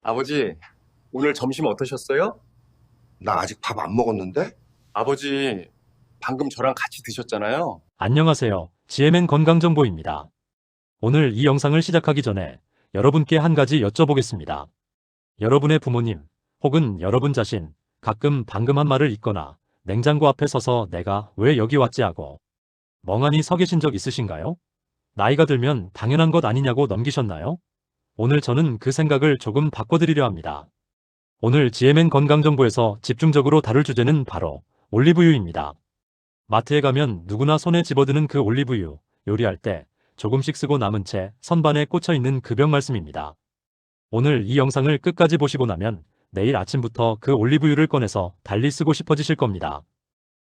아버지, 오늘 점심 어떠셨어요? 나 아직 밥 안 먹었는데? 아버지, 방금 저랑 같이 드셨잖아요. 안녕하세요. GMN 건강정보입니다. 오늘 이 영상을 시작하기 전에 여러분께 한 가지 여쭤보겠습니다. 여러분의 부모님 혹은 여러분 자신 가끔 방금 한 말을 잊거나 냉장고 앞에 서서 내가 왜 여기 왔지 하고 멍하니 서 계신 적 있으신가요? 나이가 들면 당연한 것 아니냐고 넘기셨나요? 오늘 저는 그 생각을 조금 바꿔드리려 합니다. 오늘 GMN 건강정보에서 집중적으로 다룰 주제는 바로 올리브유입니다. 마트에 가면 누구나 손에 집어드는 그 올리브유, 요리할 때 조금씩 쓰고 남은 채 선반에 꽂혀 있는 그 병 말씀입니다. 오늘 이 영상을 끝까지 보시고 나면 내일 아침부터 그 올리브유를 꺼내서 달리 쓰고 싶어지실 겁니다.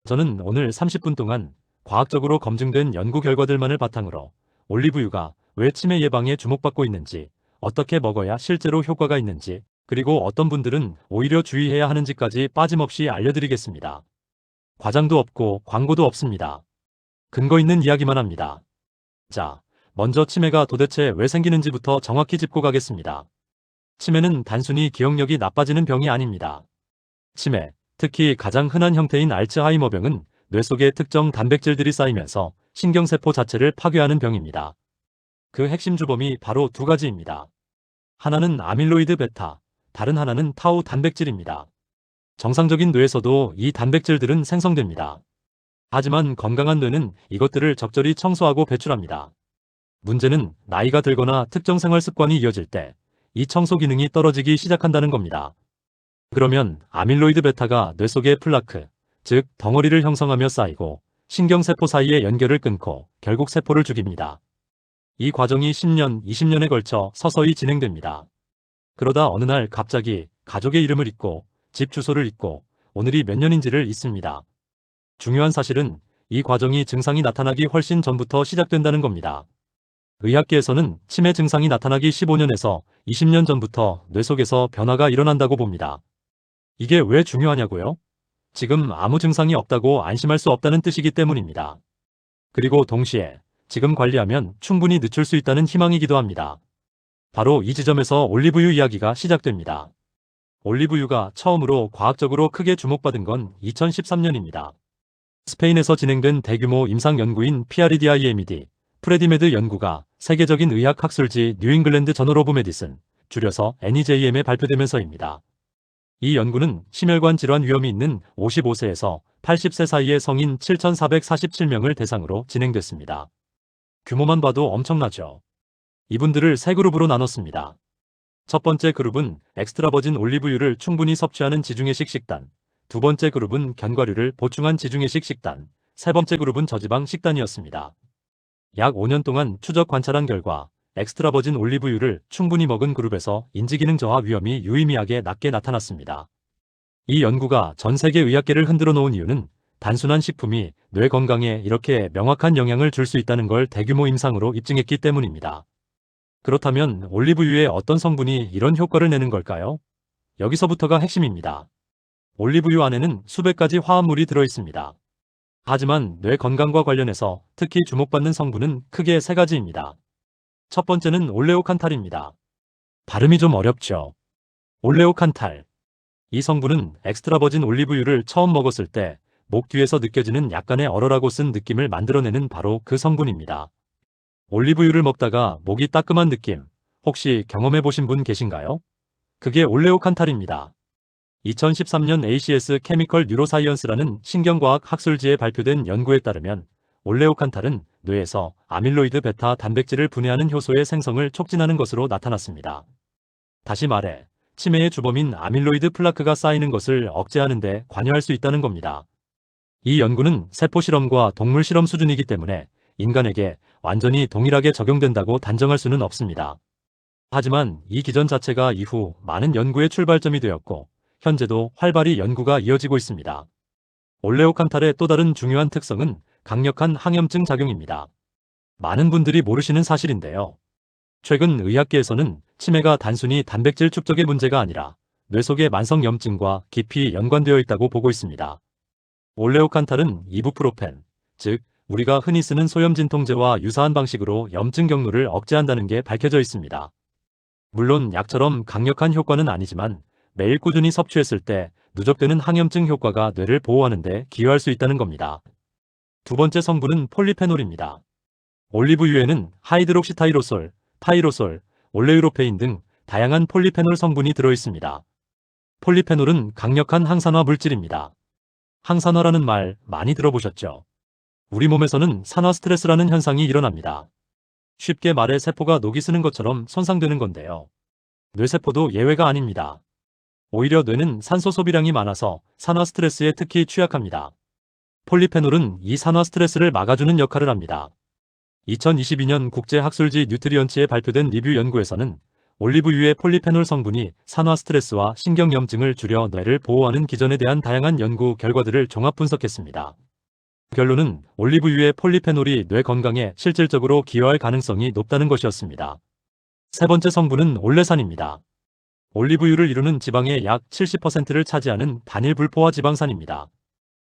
저는 오늘 30분 동안 과학적으로 검증된 연구 결과들만을 바탕으로 올리브유가 왜 치매 예방에 주목받고 있는지, 어떻게 먹어야 실제로 효과가 있는지, 그리고 어떤 분들은 오히려 주의해야 하는지까지 빠짐없이 알려드리겠습니다. 과장도 없고 광고도 없습니다. 근거 있는 이야기만 합니다. 자, 먼저 치매가 도대체 왜 생기는지부터 정확히 짚고 가겠습니다. 치매는 단순히 기억력이 나빠지는 병이 아닙니다. 치매, 특히 가장 흔한 형태인 알츠하이머병은 뇌 속에 특정 단백질들이 쌓이면서 신경세포 자체를 파괴하는 병입니다. 그 핵심 주범이 바로 두 가지입니다. 하나는 아밀로이드 베타, 다른 하나는 타우 단백질입니다. 정상적인 뇌에서도 이 단백질들은 생성됩니다. 하지만 건강한 뇌는 이것들을 적절히 청소하고 배출합니다. 문제는 나이가 들거나 특정 생활 습관이 이어질 때 이 청소 기능이 떨어지기 시작한다는 겁니다. 그러면 아밀로이드 베타가 뇌 속의 플라크, 즉 덩어리를 형성하며 쌓이고 신경세포 사이의 연결을 끊고 결국 세포를 죽입니다. 이 과정이 10년, 20년에 걸쳐 서서히 진행됩니다. 그러다 어느 날 갑자기 가족의 이름을 잊고 집 주소를 잊고 오늘이 몇 년인지를 잊습니다. 중요한 사실은 이 과정이 증상이 나타나기 훨씬 전부터 시작된다는 겁니다. 의학계에서는 치매 증상이 나타나기 15년에서 20년 전부터 뇌 속에서 변화가 일어난다고 봅니다. 이게 왜 중요하냐고요? 지금 아무 증상이 없다고 안심할 수 없다는 뜻이기 때문입니다. 그리고 동시에 지금 관리하면 충분히 늦출 수 있다는 희망이기도 합니다. 바로 이 지점에서 올리브유 이야기가 시작됩니다. 올리브유가 처음으로 과학적으로 크게 주목받은 건 2013년입니다. 스페인에서 진행된 대규모 임상 연구인 PREDIMED, 프레디메드 연구가 세계적인 의학 학술지 뉴잉글랜드 저널 오브 메디슨, 줄여서 NEJM에 발표되면서입니다. 이 연구는 심혈관 질환 위험이 있는 55세에서 80세 사이의 성인 7,447명을 대상으로 진행됐습니다. 규모만 봐도 엄청나죠. 이분들을 세 그룹으로 나눴습니다. 첫 번째 그룹은 엑스트라 버진 올리브유를 충분히 섭취하는 지중해식 식단, 두 번째 그룹은 견과류를 보충한 지중해식 식단, 세 번째 그룹은 저지방 식단이었습니다. 약 5년 동안 추적 관찰한 결과 엑스트라 버진 올리브유를 충분히 먹은 그룹에서 인지기능 저하 위험이 유의미하게 낮게 나타났습니다. 이 연구가 전 세계 의학계를 흔들어 놓은 이유는 단순한 식품이 뇌 건강에 이렇게 명확한 영향을 줄 수 있다는 걸 대규모 임상으로 입증했기 때문입니다. 그렇다면 올리브유의 어떤 성분이 이런 효과를 내는 걸까요? 여기서부터가 핵심입니다. 올리브유 안에는 수백 가지 화합물이 들어있습니다. 하지만 뇌 건강과 관련해서 특히 주목받는 성분은 크게 세 가지입니다. 첫 번째는 올레오칸탈입니다. 발음이 좀 어렵죠. 올레오칸탈. 이 성분은 엑스트라 버진 올리브유를 처음 먹었을 때 목 뒤에서 느껴지는 약간의 얼얼하고 쓴 느낌을 만들어내는 바로 그 성분입니다. 올리브유를 먹다가 목이 따끔한 느낌, 혹시 경험해 보신 분 계신가요? 그게 올레오칸탈입니다. 2013년 ACS 케미컬 뉴로사이언스라는 신경과학 학술지에 발표된 연구에 따르면 올레오칸탈은 뇌에서 아밀로이드 베타 단백질을 분해하는 효소의 생성을 촉진하는 것으로 나타났습니다. 다시 말해, 치매의 주범인 아밀로이드 플라크가 쌓이는 것을 억제하는 데 관여할 수 있다는 겁니다. 이 연구는 세포 실험과 동물 실험 수준이기 때문에 인간에게 완전히 동일하게 적용된다고 단정할 수는 없습니다. 하지만 이 기전 자체가 이후 많은 연구의 출발점이 되었고 현재도 활발히 연구가 이어지고 있습니다. 올레오칸탈의 또 다른 중요한 특성은 강력한 항염증 작용입니다. 많은 분들이 모르시는 사실인데요. 최근 의학계에서는 치매가 단순히 단백질 축적의 문제가 아니라 뇌 속의 만성염증과 깊이 연관되어 있다고 보고 있습니다. 올레오칸탈은 이부프로펜, 즉 우리가 흔히 쓰는 소염 진통제와 유사한 방식으로 염증 경로를 억제한다는 게 밝혀져 있습니다. 물론 약처럼 강력한 효과는 아니지만 매일 꾸준히 섭취했을 때 누적되는 항염증 효과가 뇌를 보호하는 데 기여할 수 있다는 겁니다. 두 번째 성분은 폴리페놀입니다. 올리브유에는 하이드록시타이로솔, 타이로솔, 올레유로페인 등 다양한 폴리페놀 성분이 들어있습니다. 폴리페놀은 강력한 항산화 물질입니다. 항산화라는 말 많이 들어보셨죠? 우리 몸에서는 산화 스트레스라는 현상이 일어납니다. 쉽게 말해 세포가 녹이 쓰는 것처럼 손상되는 건데요. 뇌세포도 예외가 아닙니다. 오히려 뇌는 산소 소비량이 많아서 산화 스트레스에 특히 취약합니다. 폴리페놀은 이 산화 스트레스를 막아주는 역할을 합니다. 2022년 국제학술지 뉴트리언츠에 발표된 리뷰 연구에서는 올리브유의 폴리페놀 성분이 산화 스트레스와 신경염증을 줄여 뇌를 보호하는 기전에 대한 다양한 연구 결과들을 종합 분석했습니다. 결론은 올리브유의 폴리페놀이 뇌 건강에 실질적으로 기여할 가능성이 높다는 것이었습니다. 세 번째 성분은 올레산입니다. 올리브유를 이루는 지방의 약 70%를 차지하는 단일 불포화 지방산입니다.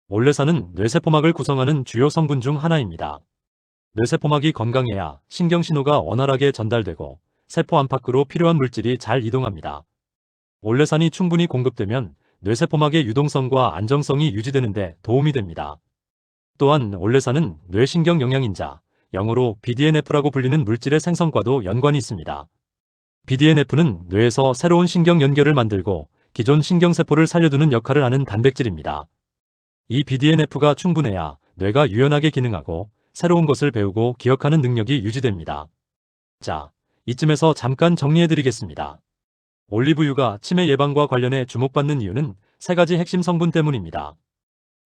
올레산은 뇌세포막을 구성하는 주요 성분 중 하나입니다. 뇌세포막이 건강해야 신경신호가 원활하게 전달되고 세포 안팎으로 필요한 물질이 잘 이동합니다. 올레산이 충분히 공급되면 뇌세포막의 유동성과 안정성이 유지되는 데 도움이 됩니다. 또한 올레산은 뇌신경 영양인자, 영어로 BDNF라고 불리는 물질의 생성과도 연관이 있습니다. BDNF는 뇌에서 새로운 신경 연결을 만들고 기존 신경세포를 살려두는 역할을 하는 단백질입니다. 이 BDNF가 충분해야 뇌가 유연하게 기능하고 새로운 것을 배우고 기억하는 능력이 유지됩니다. 자, 이쯤에서 잠깐 정리해드리겠습니다. 올리브유가 치매 예방과 관련해 주목받는 이유는 세 가지 핵심 성분 때문입니다.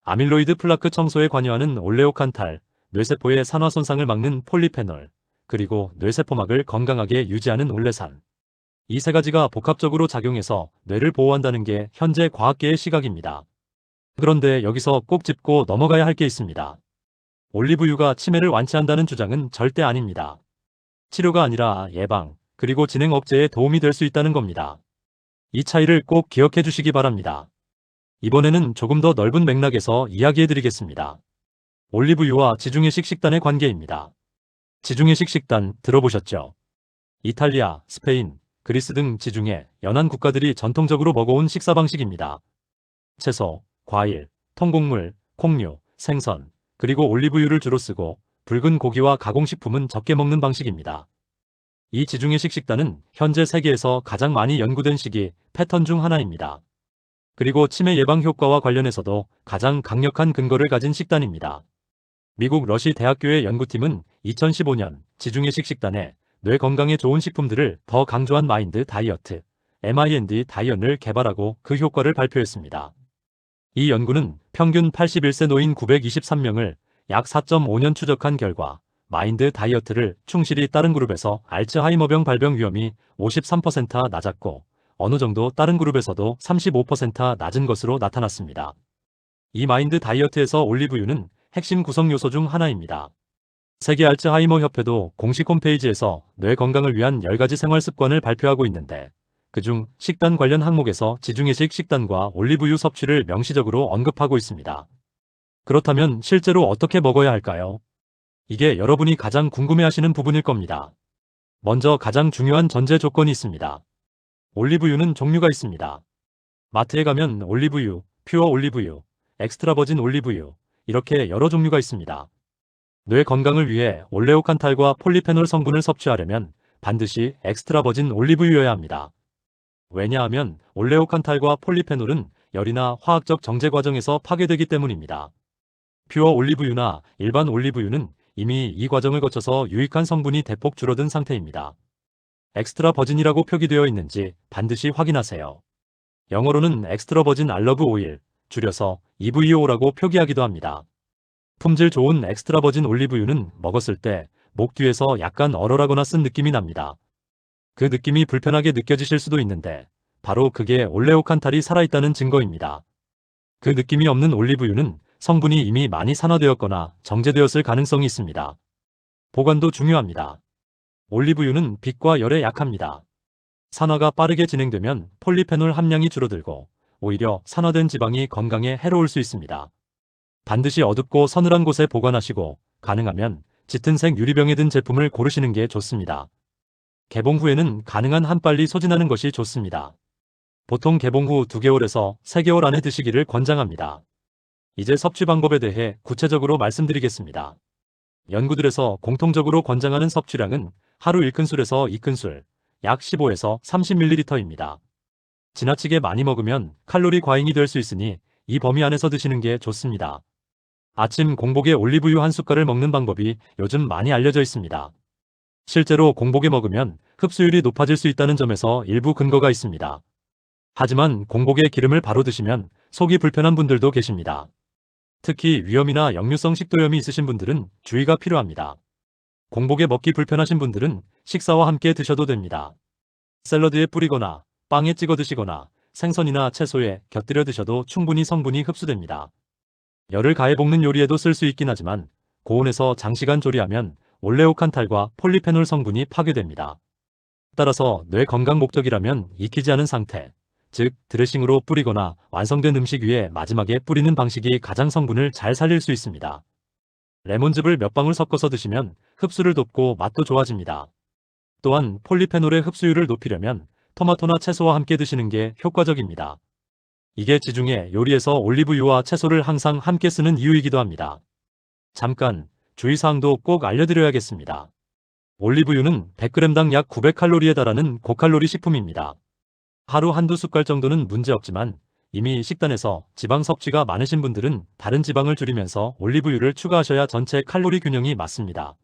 아밀로이드 플라크 청소에 관여하는 올레오칸탈, 뇌세포의 산화 손상을 막는 폴리페놀, 그리고 뇌세포막을 건강하게 유지하는 올레산. 이 세 가지가 복합적으로 작용해서 뇌를 보호한다는 게 현재 과학계의 시각입니다. 그런데 여기서 꼭 짚고 넘어가야 할 게 있습니다. 올리브유가 치매를 완치한다는 주장은 절대 아닙니다. 치료가 아니라 예방, 그리고 진행 억제에 도움이 될 수 있다는 겁니다. 이 차이를 꼭 기억해 주시기 바랍니다. 이번에는 조금 더 넓은 맥락에서 이야기해드리겠습니다. 올리브유와 지중해식 식단의 관계입니다. 지중해식 식단 들어보셨죠? 이탈리아, 스페인, 그리스 등 지중해, 연안 국가들이 전통적으로 먹어온 식사 방식입니다. 채소, 과일, 통곡물, 콩류, 생선, 그리고 올리브유를 주로 쓰고 붉은 고기와 가공식품은 적게 먹는 방식입니다. 이 지중해식 식단은 현재 세계에서 가장 많이 연구된 식이 패턴 중 하나입니다. 그리고 치매 예방 효과와 관련해서도 가장 강력한 근거를 가진 식단입니다. 미국 러시 대학교의 연구팀은 2015년 지중해식 식단에 뇌 건강에 좋은 식품들을 더 강조한 마인드 다이어트, MIND 다이언을 개발하고 그 효과를 발표했습니다. 이 연구는 평균 81세 노인 923명을 약 4.5년 추적한 결과 마인드 다이어트를 충실히 따른 그룹에서 알츠하이머병 발병 위험이 53% 낮았고 어느 정도 다른 그룹에서도 35% 낮은 것으로 나타났습니다. 이 마인드 다이어트에서 올리브유는 핵심 구성 요소 중 하나입니다. 세계 알츠하이머 협회도 공식 홈페이지에서 뇌 건강을 위한 10가지 생활 습관을 발표하고 있는데 그중 식단 관련 항목에서 지중해식 식단과 올리브유 섭취를 명시적으로 언급하고 있습니다. 그렇다면 실제로 어떻게 먹어야 할까요? 이게 여러분이 가장 궁금해하시는 부분일 겁니다. 먼저 가장 중요한 전제 조건이 있습니다. 올리브유는 종류가 있습니다. 마트에 가면 올리브유, 퓨어 올리브유, 엑스트라 버진 올리브유 이렇게 여러 종류가 있습니다. 뇌 건강을 위해 올레오칸탈과 폴리페놀 성분을 섭취하려면 반드시 엑스트라 버진 올리브유여야 합니다. 왜냐하면 올레오칸탈과 폴리페놀은 열이나 화학적 정제 과정에서 파괴되기 때문입니다. 퓨어 올리브유나 일반 올리브유는 이미 이 과정을 거쳐서 유익한 성분이 대폭 줄어든 상태입니다. 엑스트라 버진이라고 표기되어 있는지 반드시 확인하세요. 영어로는 엑스트라 버진 알러브 오일, 줄여서 EVO라고 표기하기도 합니다. 품질 좋은 엑스트라 버진 올리브유는 먹었을 때 목 뒤에서 약간 얼얼하거나 쓴 느낌이 납니다. 그 느낌이 불편하게 느껴지실 수도 있는데 바로 그게 올레오칸탈이 살아있다는 증거입니다. 그 느낌이 없는 올리브유는 성분이 이미 많이 산화되었거나 정제되었을 가능성이 있습니다. 보관도 중요합니다. 올리브유는 빛과 열에 약합니다. 산화가 빠르게 진행되면 폴리페놀 함량이 줄어들고 오히려 산화된 지방이 건강에 해로울 수 있습니다. 반드시 어둡고 서늘한 곳에 보관하시고 가능하면 짙은색 유리병에 든 제품을 고르시는 게 좋습니다. 개봉 후에는 가능한 한 빨리 소진하는 것이 좋습니다. 보통 개봉 후 2개월에서 3개월 안에 드시기를 권장합니다. 이제 섭취 방법에 대해 구체적으로 말씀드리겠습니다. 연구들에서 공통적으로 권장하는 섭취량은 하루 1큰술에서 2큰술, 약 15에서 30ml입니다. 지나치게 많이 먹으면 칼로리 과잉이 될 수 있으니 이 범위 안에서 드시는 게 좋습니다. 아침 공복에 올리브유 한 숟갈을 먹는 방법이 요즘 많이 알려져 있습니다. 실제로 공복에 먹으면 흡수율이 높아질 수 있다는 점에서 일부 근거가 있습니다. 하지만 공복에 기름을 바로 드시면 속이 불편한 분들도 계십니다. 특히 위염이나 역류성 식도염이 있으신 분들은 주의가 필요합니다. 공복에 먹기 불편하신 분들은 식사와 함께 드셔도 됩니다. 샐러드에 뿌리거나 빵에 찍어 드시거나 생선이나 채소에 곁들여 드셔도 충분히 성분이 흡수됩니다. 열을 가해 볶는 요리에도 쓸 수 있긴 하지만 고온에서 장시간 조리하면 올레오칸탈과 폴리페놀 성분이 파괴됩니다. 따라서 뇌 건강 목적이라면 익히지 않은 상태, 즉 드레싱으로 뿌리거나 완성된 음식 위에 마지막에 뿌리는 방식이 가장 성분을 잘 살릴 수 있습니다. 레몬즙을 몇 방울 섞어서 드시면 흡수를 돕고 맛도 좋아집니다. 또한 폴리페놀의 흡수율을 높이려면 토마토나 채소와 함께 드시는 게 효과적입니다. 이게 지중해 요리에서 올리브유와 채소를 항상 함께 쓰는 이유이기도 합니다. 잠깐 주의사항도 꼭 알려드려야겠습니다. 올리브유는 100g당 약 900칼로리에 달하는 고칼로리 식품입니다. 하루 한두 숟갈 정도는 문제없지만 이미 식단에서 지방 섭취가 많으신 분들은 다른 지방을 줄이면서 올리브유를 추가하셔야 전체 칼로리 균형이 맞습니다.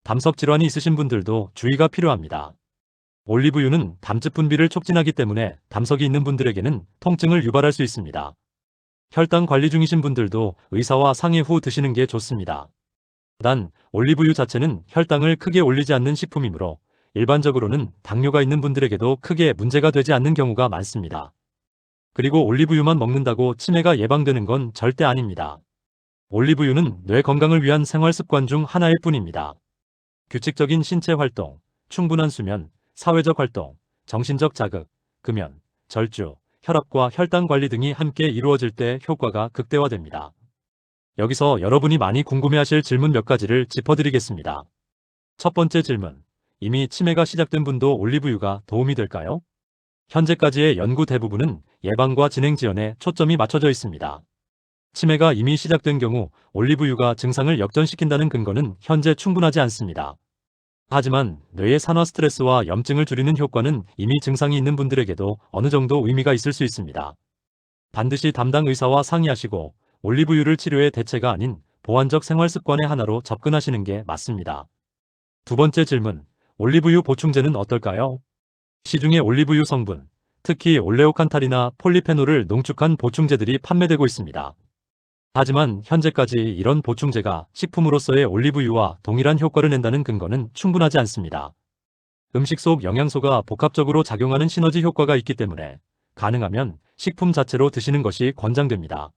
담석 질환이 있으신 분들도 주의가 필요합니다. 올리브유는 담즙 분비를 촉진하기 때문에 담석이 있는 분들에게는 통증을 유발할 수 있습니다. 혈당 관리 중이신 분들도 의사와 상의 후 드시는 게 좋습니다. 단, 올리브유 자체는 혈당을 크게 올리지 않는 식품이므로 일반적으로는 당뇨가 있는 분들에게도 크게 문제가 되지 않는 경우가 많습니다. 그리고 올리브유만 먹는다고 치매가 예방되는 건 절대 아닙니다. 올리브유는 뇌 건강을 위한 생활 습관 중 하나일 뿐입니다. 규칙적인 신체 활동, 충분한 수면, 사회적 활동, 정신적 자극, 금연, 절주, 혈압과 혈당 관리 등이 함께 이루어질 때 효과가 극대화됩니다. 여기서 여러분이 많이 궁금해하실 질문 몇 가지를 짚어드리겠습니다. 첫 번째 질문, 이미 치매가 시작된 분도 올리브유가 도움이 될까요? 현재까지의 연구 대부분은 예방과 진행 지연에 초점이 맞춰져 있습니다. 치매가 이미 시작된 경우 올리브유가 증상을 역전시킨다는 근거는 현재 충분하지 않습니다. 하지만 뇌의 산화 스트레스와 염증을 줄이는 효과는 이미 증상이 있는 분들에게도 어느 정도 의미가 있을 수 있습니다. 반드시 담당 의사와 상의하시고 올리브유를 치료의 대체가 아닌 보완적 생활 습관의 하나로 접근하시는 게 맞습니다. 두 번째 질문, 올리브유 보충제는 어떨까요? 시중의 올리브유 성분, 특히 올레오칸탈이나 폴리페놀을 농축한 보충제들이 판매되고 있습니다. 하지만 현재까지 이런 보충제가 식품으로서의 올리브유와 동일한 효과를 낸다는 근거는 충분하지 않습니다. 음식 속 영양소가 복합적으로 작용하는 시너지 효과가 있기 때문에 가능하면 식품 자체로 드시는 것이 권장됩니다.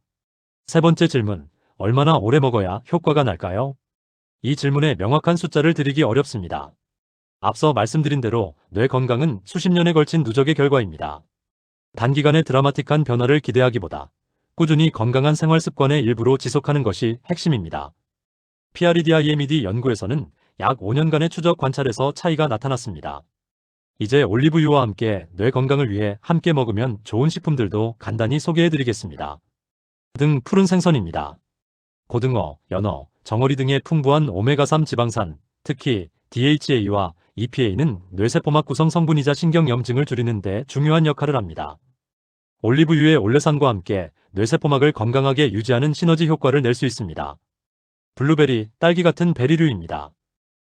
세 번째 질문, 얼마나 오래 먹어야 효과가 날까요? 이 질문에 명확한 숫자를 드리기 어렵습니다. 앞서 말씀드린 대로 뇌 건강은 수십 년에 걸친 누적의 결과입니다. 단기간에 드라마틱한 변화를 기대하기보다 꾸준히 건강한 생활 습관의 일부로 지속하는 것이 핵심입니다. PREDIMED 연구에서는 약 5년간의 추적 관찰에서 차이가 나타났습니다. 이제 올리브유와 함께 뇌 건강을 위해 함께 먹으면 좋은 식품들도 간단히 소개해드리겠습니다. 등 푸른 생선입니다. 고등어, 연어, 정어리 등의 풍부한 오메가3 지방산, 특히 DHA와 EPA는 뇌세포막 구성 성분이자 신경염증을 줄이는 데 중요한 역할을 합니다. 올리브유의 올레산과 함께 뇌세포막을 건강하게 유지하는 시너지 효과를 낼 수 있습니다. 블루베리, 딸기 같은 베리류입니다.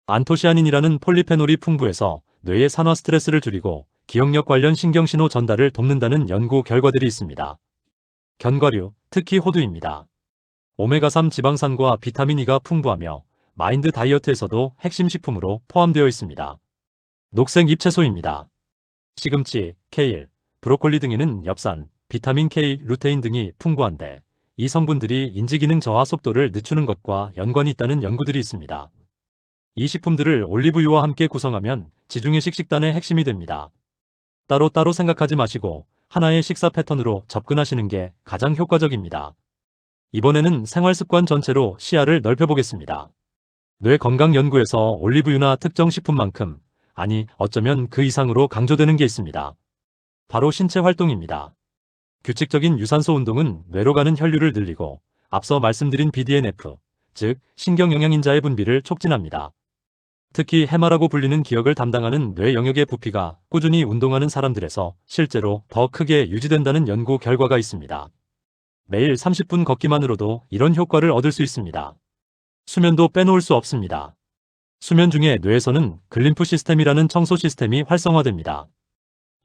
안토시아닌이라는 폴리페놀이 풍부해서 뇌의 산화 스트레스를 줄이고 기억력 관련 신경신호 전달을 돕는다는 연구 결과들이 있습니다. 견과류, 특히 호두입니다. 오메가3 지방산과 비타민 E가 풍부하며 마인드 다이어트에서도 핵심 식품으로 포함되어 있습니다. 녹색 잎채소입니다. 시금치, 케일, 브로콜리 등에는 엽산, 비타민 K, 루테인 등이 풍부한데 이 성분들이 인지기능 저하 속도를 늦추는 것과 연관이 있다는 연구들이 있습니다. 이 식품들을 올리브유와 함께 구성하면 지중해식 식단의 핵심이 됩니다. 따로따로 생각하지 마시고 하나의 식사 패턴으로 접근하시는 게 가장 효과적입니다. 이번에는 생활습관 전체로 시야를 넓혀보겠습니다. 뇌건강연구에서 올리브유나 특정 식품만큼 아니, 어쩌면 그 이상으로 강조되는 게 있습니다. 바로 신체 활동입니다. 규칙적인 유산소 운동은 뇌로 가는 혈류를 늘리고 앞서 말씀드린 BDNF, 즉 신경영양인자의 분비를 촉진합니다. 특히 해마라고 불리는 기억을 담당하는 뇌 영역의 부피가 꾸준히 운동하는 사람들에서 실제로 더 크게 유지된다는 연구 결과가 있습니다. 매일 30분 걷기만으로도 이런 효과를 얻을 수 있습니다. 수면도 빼놓을 수 없습니다. 수면 중에 뇌에서는 글림프 시스템이라는 청소 시스템이 활성화됩니다.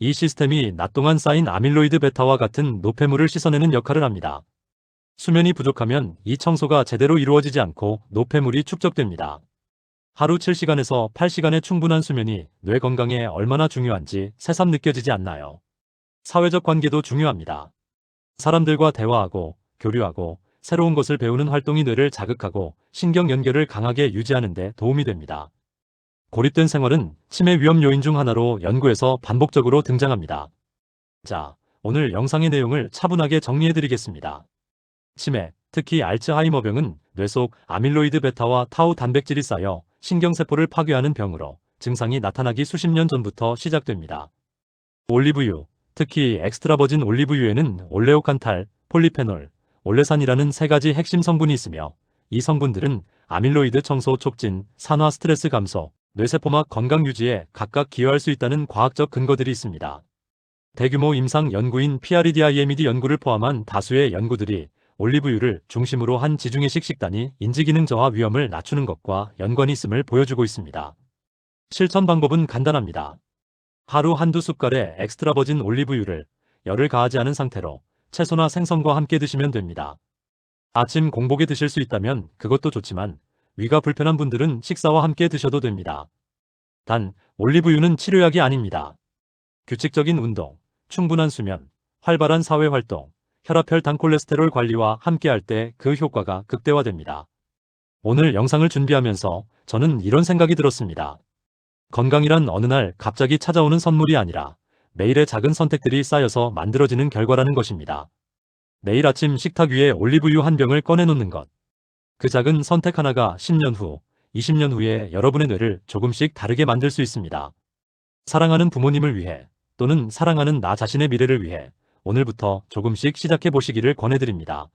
이 시스템이 낮 동안 쌓인 아밀로이드 베타와 같은 노폐물을 씻어내는 역할을 합니다. 수면이 부족하면 이 청소가 제대로 이루어지지 않고 노폐물이 축적됩니다. 하루 7시간에서 8시간의 충분한 수면이 뇌 건강에 얼마나 중요한지 새삼 느껴지지 않나요? 사회적 관계도 중요합니다. 사람들과 대화하고 교류하고 새로운 것을 배우는 활동이 뇌를 자극하고 신경 연결을 강하게 유지하는 데 도움이 됩니다. 고립된 생활은 치매 위험 요인 중 하나로 연구에서 반복적으로 등장합니다. 자, 오늘 영상의 내용을 차분하게 정리해드리겠습니다. 치매, 특히 알츠하이머병은 뇌 속 아밀로이드 베타와 타우 단백질이 쌓여 신경세포를 파괴하는 병으로 증상이 나타나기 수십 년 전부터 시작됩니다. 올리브유, 특히 엑스트라버진 올리브유에는 올레오칸탈, 폴리페놀, 올레산이라는 세 가지 핵심 성분이 있으며 이 성분들은 아밀로이드 청소 촉진, 산화 스트레스 감소, 뇌세포막 건강 유지에 각각 기여할 수 있다는 과학적 근거들이 있습니다. 대규모 임상 연구인 PREDIMED 연구를 포함한 다수의 연구들이 올리브유를 중심으로 한 지중해식 식단이 인지기능 저하 위험을 낮추는 것과 연관이 있음을 보여주고 있습니다. 실천 방법은 간단합니다. 하루 한두 숟갈의 엑스트라버진 올리브유를 열을 가하지 않은 상태로 채소나 생선과 함께 드시면 됩니다. 아침 공복에 드실 수 있다면 그것도 좋지만 위가 불편한 분들은 식사와 함께 드셔도 됩니다. 단, 올리브유는 치료약이 아닙니다. 규칙적인 운동, 충분한 수면, 활발한 사회활동, 혈압, 혈당, 콜레스테롤 관리와 함께할 때 그 효과가 극대화됩니다. 오늘 영상을 준비하면서 저는 이런 생각이 들었습니다. 건강이란 어느 날 갑자기 찾아오는 선물이 아니라 매일의 작은 선택들이 쌓여서 만들어지는 결과라는 것입니다. 매일 아침 식탁 위에 올리브유 한 병을 꺼내놓는 것. 그 작은 선택 하나가 10년 후, 20년 후에 여러분의 뇌를 조금씩 다르게 만들 수 있습니다. 사랑하는 부모님을 위해 또는 사랑하는 나 자신의 미래를 위해 오늘부터 조금씩 시작해 보시기를 권해드립니다.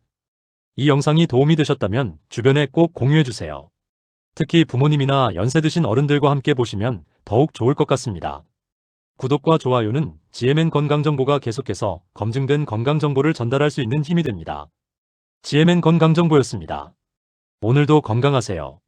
이 영상이 도움이 되셨다면 주변에 꼭 공유해주세요. 특히 부모님이나 연세 드신 어른들과 함께 보시면 더욱 좋을 것 같습니다. 구독과 좋아요는 GMN 건강정보가 계속해서 검증된 건강정보를 전달할 수 있는 힘이 됩니다. GMN 건강정보였습니다. 오늘도 건강하세요.